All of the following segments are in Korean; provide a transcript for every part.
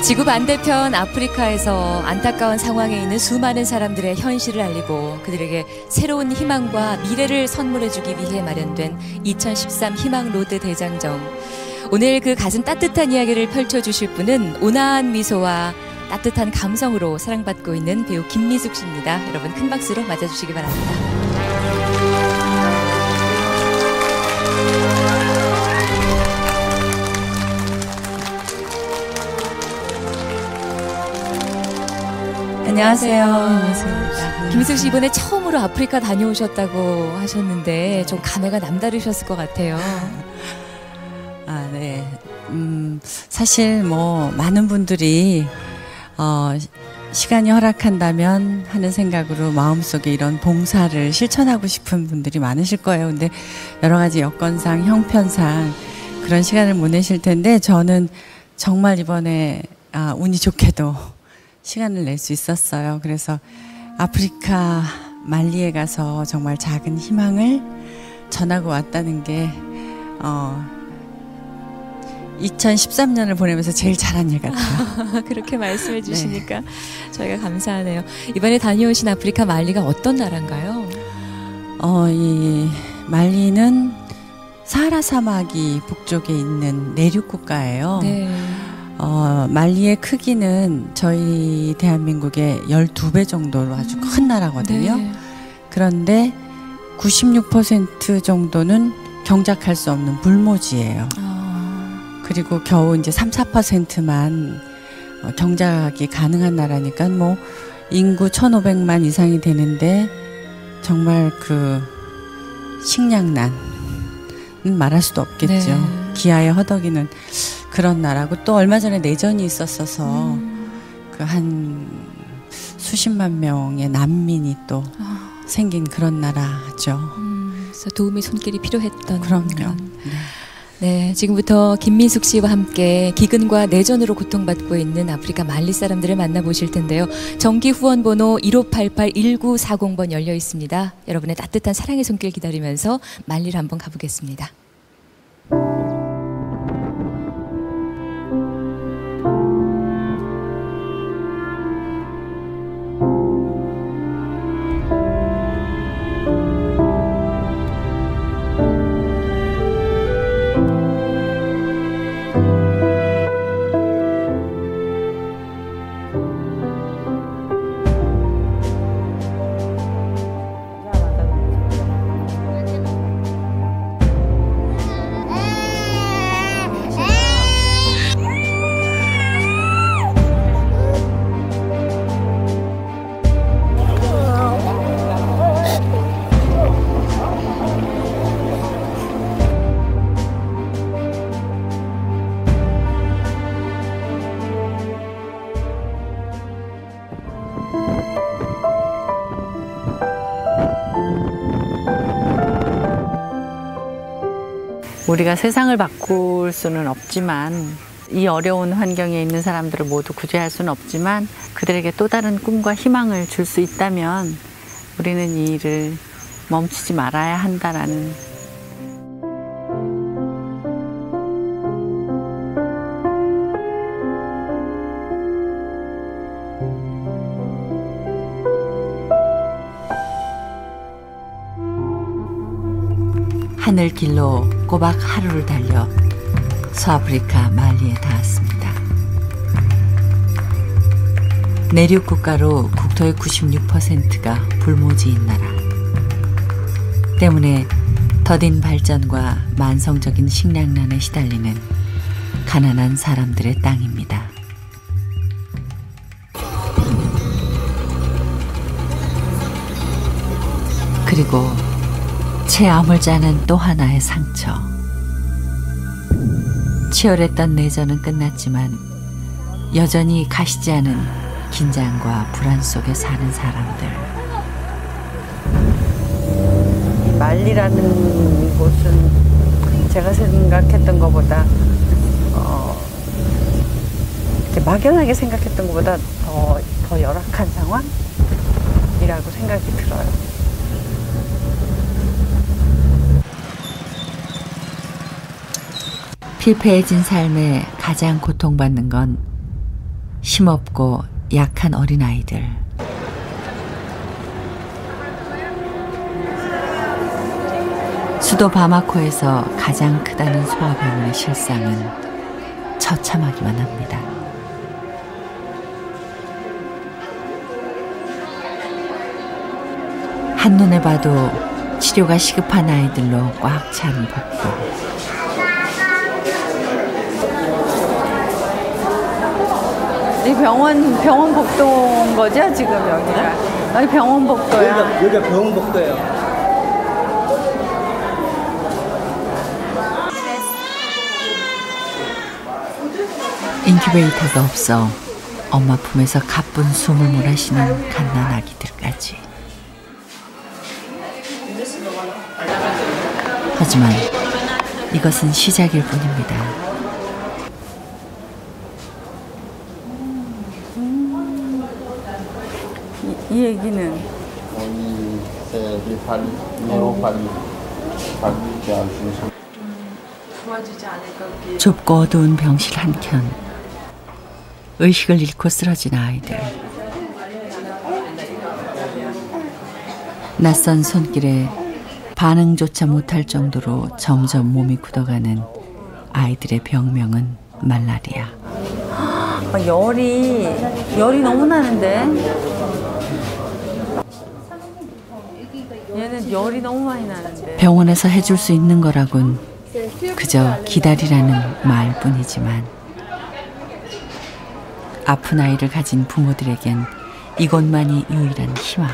지구 반대편 아프리카에서 안타까운 상황에 있는 수많은 사람들의 현실을 알리고 그들에게 새로운 희망과 미래를 선물해주기 위해 마련된 2013 희망로드 대장정. 오늘 그 가슴 따뜻한 이야기를 펼쳐주실 분은 온화한 미소와 따뜻한 감성으로 사랑받고 있는 배우 김미숙 씨입니다. 여러분 큰 박수로 맞아주시기 바랍니다. 안녕하세요. 안녕하세요. 김미숙 씨 이번에 처음으로 아프리카 다녀오셨다고 하셨는데 좀 감회가 남다르셨을 것 같아요. 아, 네. 사실 뭐 많은 분들이 시간이 허락한다면 하는 생각으로 마음속에 이런 봉사를 실천하고 싶은 분들이 많으실 거예요. 근데 여러 가지 여건상, 형편상 그런 시간을 보내실 텐데 저는 정말 이번에 운이 좋게도 시간을 낼 수 있었어요. 그래서 아프리카 말리에 가서 정말 작은 희망을 전하고 왔다는 게 2013년을 보내면서 제일 잘한 일 같아요. 그렇게 말씀해 주시니까 네. 저희가 감사하네요. 이번에 다녀오신 아프리카 말리가 어떤 나라인가요? 이 말리는 사하라 사막이 북쪽에 있는 내륙 국가예요. 네. 말리의 크기는 저희 대한민국의 12배 정도로 아주 큰 나라거든요. 네. 그런데 96% 정도는 경작할 수 없는 불모지예요. 그리고 겨우 이제 3, 4%만 경작이 가능한 나라니까 뭐 인구 1,500만 이상이 되는데 정말 그 식량난은 말할 수도 없겠죠. 네. 기아에 허덕이는 그런 나라고 또 얼마 전에 내전이 있었어서 그 한 수십만 명의 난민이 또 생긴 그런 나라죠. 그래서 도움의 손길이 필요했던. 그럼요. 네. 네, 지금부터 김미숙 씨와 함께 기근과 내전으로 고통받고 있는 아프리카 말리 사람들을 만나보실 텐데요. 정기 후원 번호 1588-1940번 열려 있습니다. 여러분의 따뜻한 사랑의 손길 기다리면서 말리를 한번 가보겠습니다. 우리가 세상을 바꿀 수는 없지만 이 어려운 환경에 있는 사람들을 모두 구제할 수는 없지만 그들에게 또 다른 꿈과 희망을 줄 수 있다면 우리는 이 일을 멈추지 말아야 한다라는 하늘길로 꼬박 하루를 달려 서아프리카 말리에 닿았습니다. 내륙 국가로 국토의 96%가 불모지인 나라 때문에 더딘 발전과 만성적인 식량난에 시달리는 가난한 사람들의 땅입니다. 그리고 채 아물지 않은 또 하나의 상처. 치열했던 내전은 끝났지만 여전히 가시지 않은 긴장과 불안 속에 사는 사람들. 이 말리라는 곳은 제가 생각했던 것보다 이렇게 막연하게 생각했던 것보다 더 열악한 상황이라고 생각이 들어요. 필패해진 삶에 가장 고통받는 건 힘없고 약한 어린아이들. 수도 바마코에서 가장 크다는 소아병원의 실상은 처참하기만 합니다. 한눈에 봐도 치료가 시급한 아이들로 꽉 찬 복도. 이 병원 복도인 거죠, 지금 여기가? 여기 병원 복도야. 여기가 병원 복도예요. 인큐베이터가 없어 엄마 품에서 가쁜 숨을 몰아쉬는 갓난 아기들까지. 하지만 이것은 시작일 뿐입니다. 이 얘기는 좁고 어두운 병실 한켠, 의식을 잃고 쓰러진 아이들. 낯선 손길에 반응조차 못할 정도로 점점 몸이 굳어가는 아이들의 병명은 말라리아. 열이 너무 나는데? 얘는 열이 너무 많이 나는데. 병원에서 해줄 수 있는 거라곤 그저 기다리라는 말뿐이지만 아픈 아이를 가진 부모들에겐 이것만이 유일한 희망.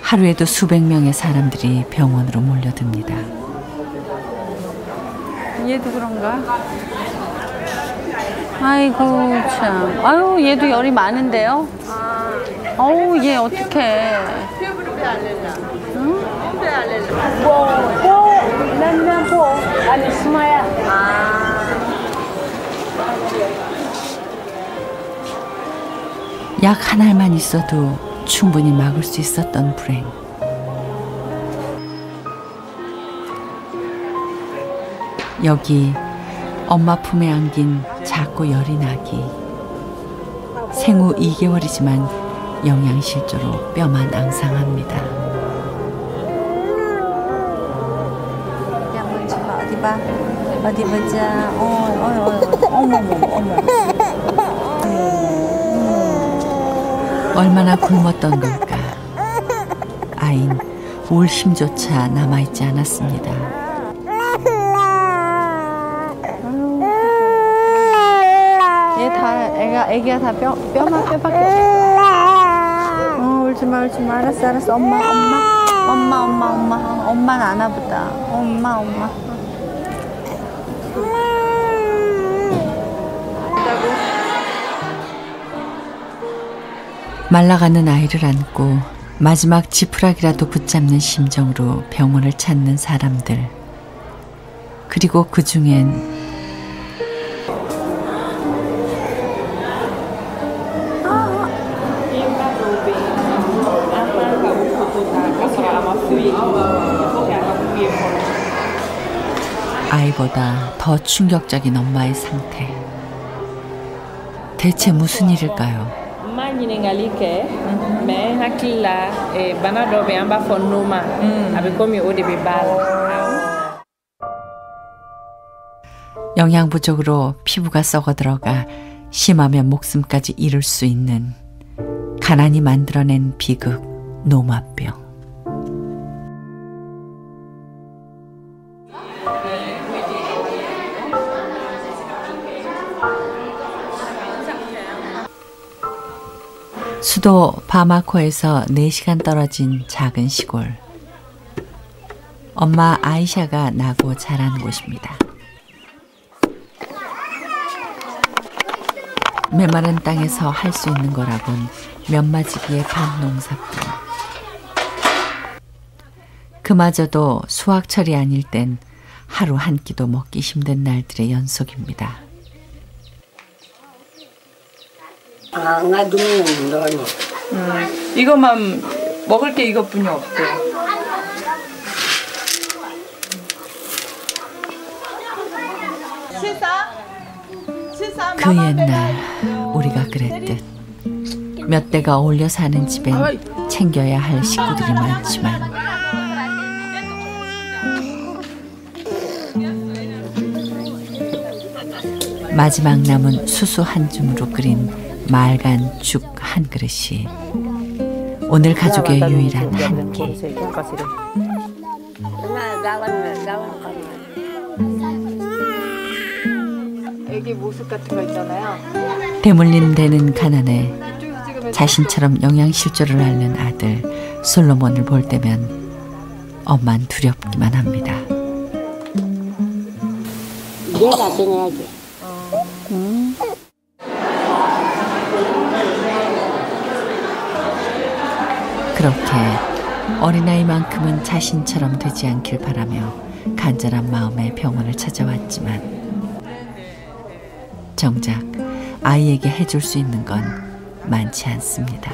하루에도 수백 명의 사람들이 병원으로 몰려듭니다. 얘도 그런가? 아이고 참. 아유 얘도 열이 많은데요? 어우 얘 어떡해. 약 한 알만 있어도 충분히 막을 수 있었던 불행. 여기 엄마 품에 안긴 작고 여린 아기. 생후 2개월이지만 영양실조로 뼈만 앙상합니다. 어디 봐. 어디 보자. 어머. 얼마나 굶었던 걸까. 아인 올 힘조차 남아있지 않았습니다. 얘 다 애기가 다 뼈밖에 없어. 울지 마. 알았어. 엄마는 안 아프다. 엄마. 말라가는 아이를 안고 마지막 지푸라기라도 붙잡는 심정으로 병원을 찾는 사람들. 그리고 그 중엔 아이보다 더 충격적인 엄마의 상태. 대체 무슨 일일까요? 영양 부족으로 피부가 썩어들어가 심하면 목숨까지 잃을 수 있는 가난이 만들어낸 비극 노마병. 수도 바마코에서 4시간 떨어진 작은 시골. 엄마 아이샤가 나고 자란 곳입니다. 메마른 땅에서 할 수 있는 거라곤 몇마지기의 밭농사뿐. 그마저도 수확철이 아닐 땐 하루 한 끼도 먹기 힘든 날들의 연속입니다. 이것만 먹을 게 이것뿐이 없대. 그 옛날 우리가 그랬듯 몇 대가 어울려 사는 집엔 챙겨야 할 식구들이 많지만 마지막 남은 수수 한 줌으로 끓인 맑은 죽 한 그릇이 오늘 가족의 유일한 한 끼. 애기 모습 같은 거 있잖아요. 대물림 되는 가난에 자신처럼 영양실조를 앓는 아들 솔로몬을 볼 때면 엄만 두렵기만 합니다. 내가 그녀야지. 그렇게 어린아이만큼은 자신처럼 되지 않길 바라며 간절한 마음에 병원을 찾아왔지만 정작 아이에게 해줄 수 있는 건 많지 않습니다.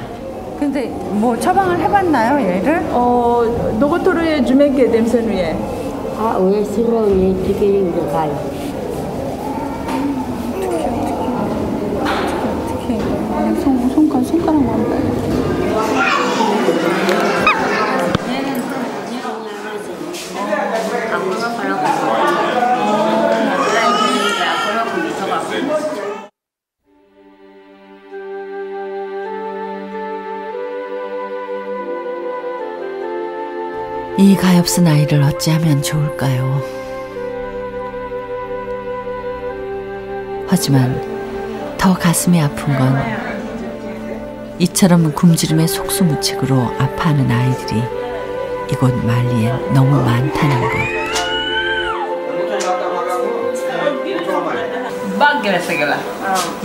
근데 뭐 처방을 해봤나요, 얘를? 노고토르의 주맥게 냄새는 왜? 아, 왜 쓰러 왜 되게 이거 가요? 어떻게 그냥 손가락만 봐요. 이 가엾은 아이를 어찌하면 좋을까요? 하지만 더 가슴이 아픈 건 이처럼 굶주림의 속수무책으로 아파하는 아이들이 이곳 말리엔 너무 많다는 것. Bagla segala.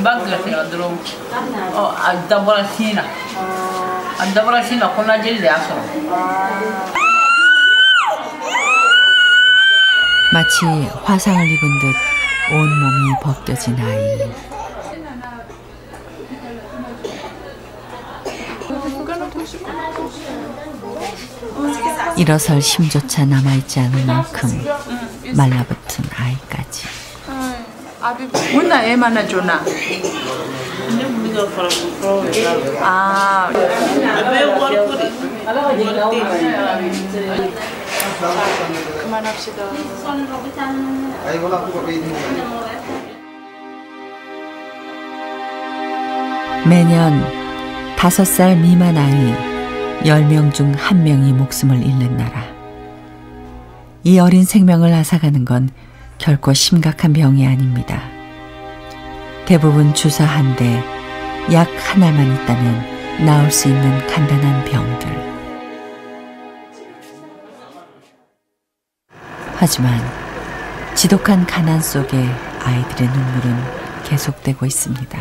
Bagla segala dulu. Oh, ada bola sini. Ada bola sini. Aku nak jadi asal. 마치 화상을 입은 듯 온몸이 벗겨진 아이. 일어설 힘조차 남아있지 않을 만큼 말라붙은 아이까지. 문나 애 만나줘나. 아. 그만합시다. 매년 5살 미만 아이 10명 중 1명이 목숨을 잃는 나라. 이 어린 생명을 앗아가는 건 결코 심각한 병이 아닙니다. 대부분 주사 한 대, 약 하나만 있다면 나을 수 있는 간단한 병들. 하지만 지독한 가난 속에 아이들의 눈물은 계속되고 있습니다.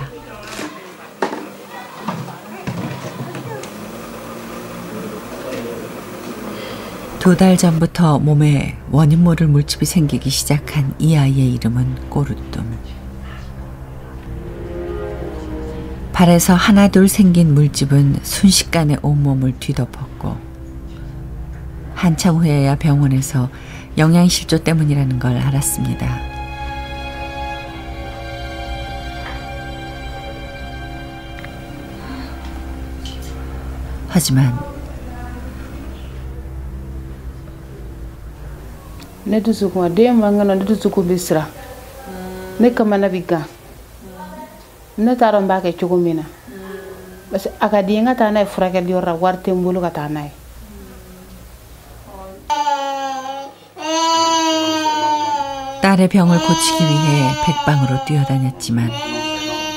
두 달 전부터 몸에 원인 모를 물집이 생기기 시작한 이 아이의 이름은 꼬르뚱. 발에서 하나둘 생긴 물집은 순식간에 온몸을 뒤덮었고 한참 후에야 병원에서 영양실조 때문이라는 걸 알았습니다. 하지만 ne dusukuma den man ngana dusuku bisira ne kamana biga ne taron ba ke cogo mina parce aka di nga ta nay furake di ora warte mbulu ka ta nay 딸의 병을 고치기 위해 백방으로 뛰어다녔지만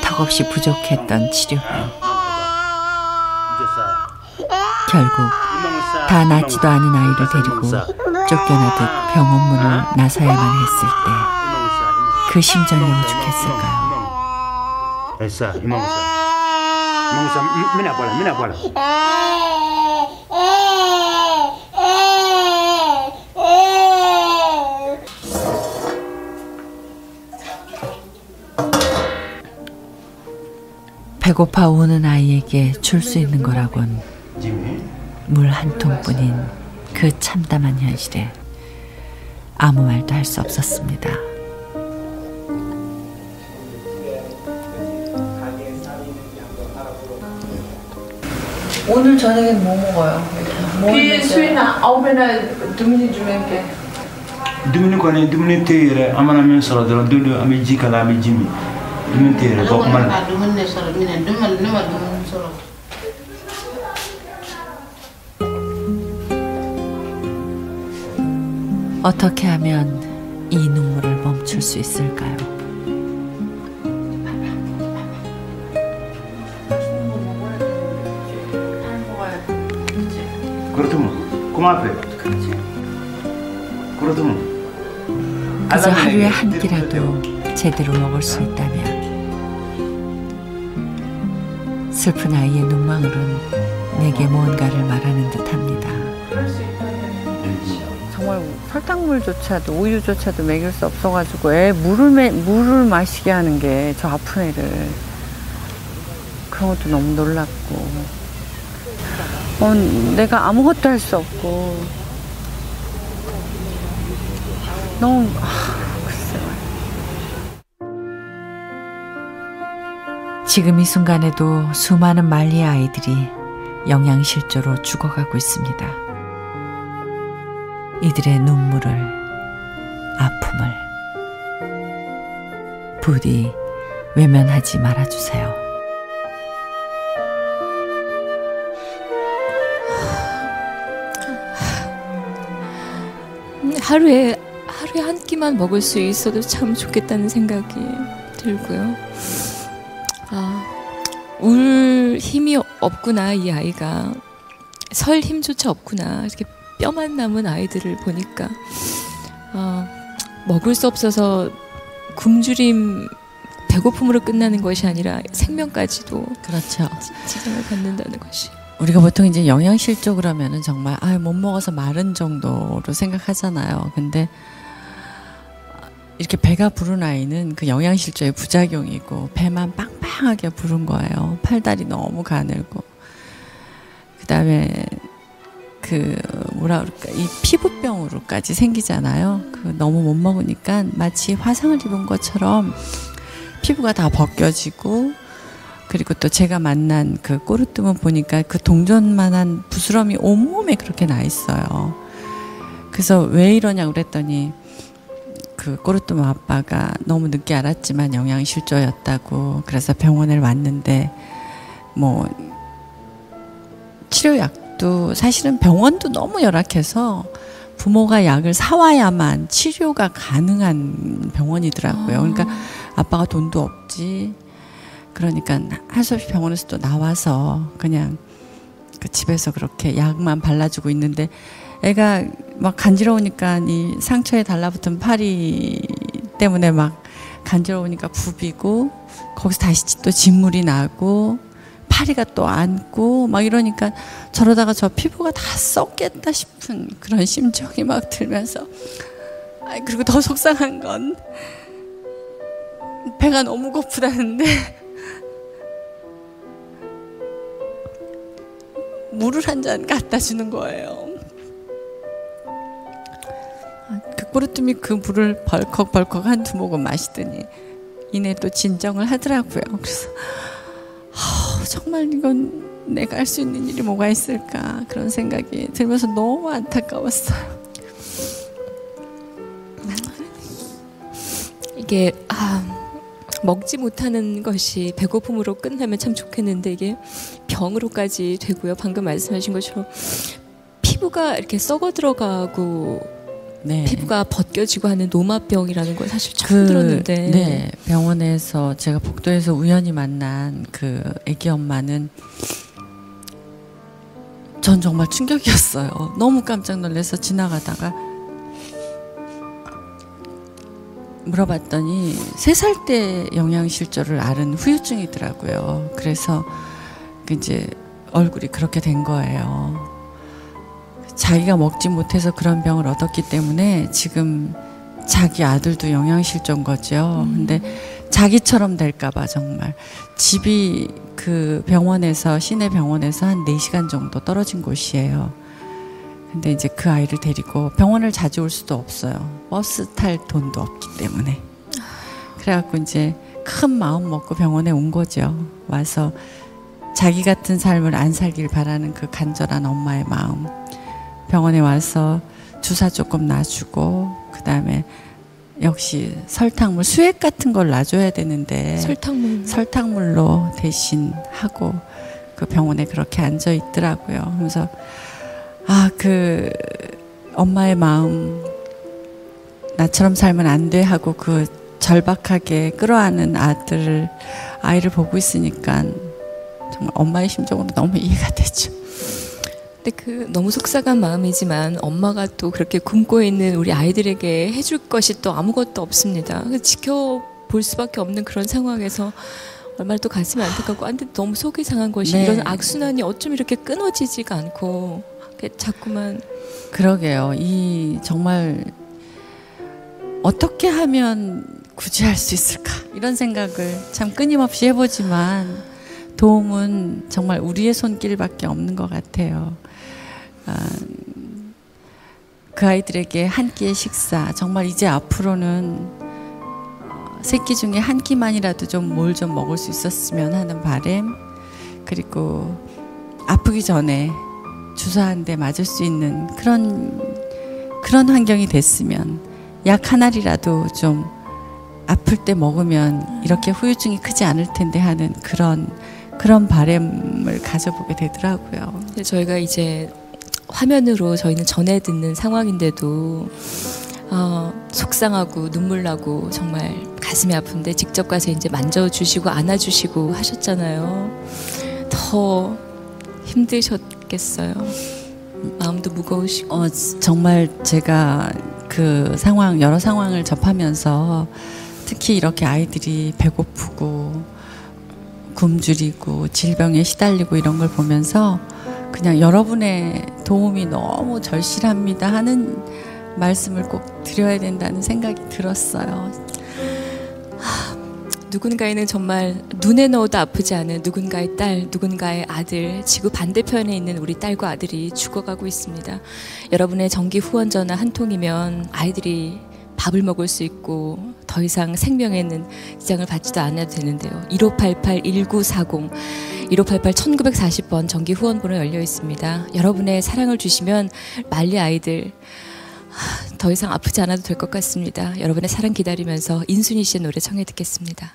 턱없이 부족했던 치료비. 결국 다 낫지도 않은 아이를 데리고 쫓겨나듯 병원 문을 나서야만 했을 때 그 심정이 오죽했을까요? 배고파 우는 아이에게 줄 수 있는 거라곤 물 한 통뿐인 그 참담한 현실에 아무 말도 할 수 없었습니다. 오늘 저녁엔 뭐 먹어요? 그 수이나 아홉에나 두문이 주면 게. dumuni kɔni dumuni tɛ yɛrɛ an mana min sɔrɔ dɔrɔn don an bɛ ji k'a la an bɛ ji min dumuni tɛ yɛrɛ bɔ kuma la. 어떻게 하면 이 눈물을 멈출 수 있을까요? 그저 하루에 한 끼라도 제대로 먹을 수 있다면 슬픈 아이의 눈망울은 내게 무언가를 말하는 듯합니다. 정말 설탕물조차도 우유조차도 먹일 수 없어가지고 애 물을 마시게 하는 게 저 아픈 애를 그런 것도 너무 놀랍고 내가 아무것도 할 수 없고 너무 글쎄요. 지금 이 순간에도 수많은 말리의 아이들이 영양실조로 죽어가고 있습니다. 이들의 눈물을, 아픔을 부디 외면하지 말아주세요. 하루에 한 끼만 먹을 수 있어도 참 좋겠다는 생각이 들고요. 울 힘이 없구나, 이 아이가. 설 힘조차 없구나. 이렇게 뼈만 남은 아이들을 보니까 먹을 수 없어서 굶주림, 배고픔으로 끝나는 것이 아니라 생명까지도 그렇죠. 지장을 받는다는 것이. 우리가 보통 이제 영양실조 그러면은 정말 못 먹어서 마른 정도로 생각하잖아요. 근데 이렇게 배가 부른 아이는 그 영양실조의 부작용이고 배만 빵빵하게 부른 거예요. 팔다리 너무 가늘고. 그다음에 이 피부병으로까지 생기잖아요. 너무 못 먹으니까 마치 화상을 입은 것처럼 피부가 다 벗겨지고, 그리고 또 제가 만난 그 꼬르뜸은 보니까 그 동전만한 부스럼이 온몸에 그렇게 나 있어요. 그래서 왜 이러냐고 그랬더니 그 꼬르뜸 아빠가 너무 늦게 알았지만 영양실조였다고. 그래서 병원을 왔는데 뭐 치료약도 사실은 병원도 너무 열악해서 부모가 약을 사와야만 치료가 가능한 병원이더라고요. 그러니까 아빠가 돈도 없지. 그러니까 할 수 없이 병원에서 또 나와서 그냥 그 집에서 그렇게 약만 발라주고 있는데 애가 막 간지러우니까 이 상처에 달라붙은 파리 때문에 막 간지러우니까 부비고, 거기서 다시 또 진물이 나고 파리가 또 안고 막 이러니까 저러다가 저 피부가 다 썩겠다 싶은 그런 심정이 막 들면서, 그리고 더 속상한 건 배가 너무 고프다는데 물을 한 잔 갖다 주는 거예요. 그 꼬르뜸이 그 물을 벌컥벌컥 한두 모금 마시더니 이내 또 진정을 하더라고요. 그래서 정말 이건 내가 할 수 있는 일이 뭐가 있을까, 그런 생각이 들면서 너무 안타까웠어요. 이게 먹지 못하는 것이 배고픔으로 끝나면 참 좋겠는데 이게 병으로까지 되고요. 방금 말씀하신 것처럼 피부가 이렇게 썩어 들어가고 네. 피부가 벗겨지고 하는 노마병이라는 걸 사실 처음 들었는데. 네, 병원에서 제가 복도에서 우연히 만난 그 아기 엄마는 전 정말 충격이었어요. 너무 깜짝 놀라서 지나가다가 물어봤더니 3살 때 영양실조를 앓은 후유증이더라고요. 그래서 이제 얼굴이 그렇게 된 거예요. 자기가 먹지 못해서 그런 병을 얻었기 때문에 지금 자기 아들도 영양실조인 거죠. 근데 자기처럼 될까봐 정말 집이 그 병원에서, 시내 병원에서 한 4시간 정도 떨어진 곳이에요. 근데 이제 그 아이를 데리고 병원을 자주 올 수도 없어요. 버스 탈 돈도 없기 때문에. 그래갖고 이제 큰 마음 먹고 병원에 온 거죠. 와서 자기 같은 삶을 안 살길 바라는 그 간절한 엄마의 마음. 병원에 와서 주사 조금 놔주고 그 다음에 역시 설탕물, 수액 같은 걸 놔줘야 되는데 설탕물로 대신 하고 그 병원에 그렇게 앉아 있더라고요. 그래서 그 엄마의 마음, 나처럼 살면 안 돼 하고 그 절박하게 끌어안는 아이를 보고 있으니까 정말 엄마의 심정으로 너무 이해가 되죠. 근데 너무 속상한 마음이지만 엄마가 또 그렇게 굶고 있는 우리 아이들에게 해줄 것이 또 아무것도 없습니다. 지켜볼 수밖에 없는 그런 상황에서 얼마나 또 가슴이 안타깝고 근데 너무 속이 상한 것이 네. 이런 악순환이 어쩜 이렇게 끊어지지가 않고 자꾸만. 그러게요. 정말 어떻게 하면 구제할 수 있을까 이런 생각을 참 끊임없이 해보지만 도움은 정말 우리의 손길밖에 없는 것 같아요. 그 아이들에게 한 끼의 식사, 정말 이제 앞으로는 세 끼 중에 한 끼만이라도 뭘 좀 먹을 수 있었으면 하는 바람, 그리고 아프기 전에 주사 한 대 맞을 수 있는 그런 환경이 됐으면, 약 한 알이라도 좀 아플 때 먹으면 이렇게 후유증이 크지 않을 텐데 하는 그런 바람을 가져보게 되더라고요. 저희가 이제 화면으로 저희는 전해 듣는 상황인데도 속상하고 눈물 나고 정말 가슴이 아픈데 직접 가서 이제 만져주시고 안아주시고 하셨잖아요. 더 힘드셨겠어요. 마음도 무거우시고. 정말 제가 그 여러 상황을 접하면서 특히 이렇게 아이들이 배고프고 굶주리고 질병에 시달리고 이런 걸 보면서 그냥 여러분의 도움이 너무 절실합니다 하는 말씀을 꼭 드려야 된다는 생각이 들었어요. 누군가에는 정말 눈에 넣어도 아프지 않은 누군가의 딸, 누군가의 아들, 지구 반대편에 있는 우리 딸과 아들이 죽어가고 있습니다. 여러분의 정기 후원 전화 한 통이면 아이들이 밥을 먹을 수 있고 더 이상 생명에는 지장을 받지도 않아도 되는데요. 1588-1940, 1588-1940번 정기 후원번호 열려 있습니다. 여러분의 사랑을 주시면 말리 아이들 더 이상 아프지 않아도 될 것 같습니다. 여러분의 사랑 기다리면서 인순이 씨의 노래 청해 듣겠습니다.